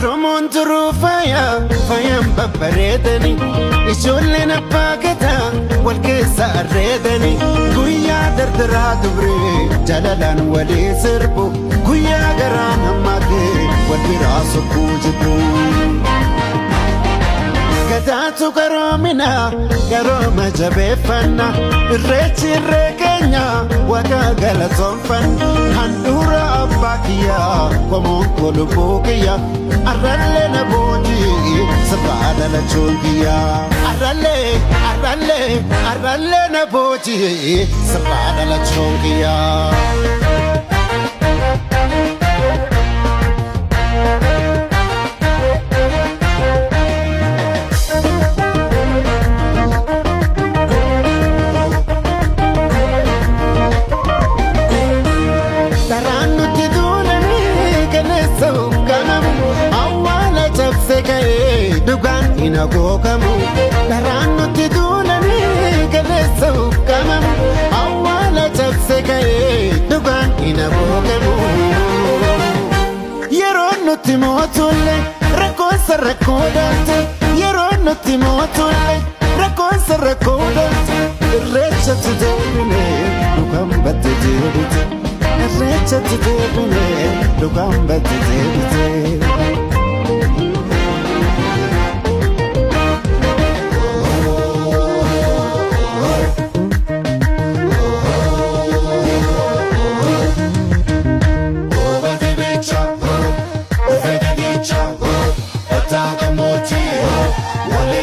Romonturu fayam babbareedani ijoolleen abbaa gadaa wal keessa arreedani guyyaa dardaraa dubree jalalaan walii sirbu guyyaa garaa namaatee wal biraa sokkuu jibbu gadaatu garoomina garooma jabeeffanna irreechi irree keenya waaqa galatoonfanna handhuura abbaa kiyyaa qomoon kolubbuu kiyyaa arralee na boojii sirraa dhalachuun kiyyaa arralee na boojii sirraa dhalachuun kiyyaa. Dugaan inagogamu daraan nuti duulanii galeessa uffamamu awwaala cabse ka'ee dugaan inagogamu yeroo nuti mootulle rakkoonsa rakkoodaate yeroo nuti mootulle rakkoonsa rakkoodaate irreechatti deebine dugaan batte deebite irreechatti deebine dugaan batte deebite. Wale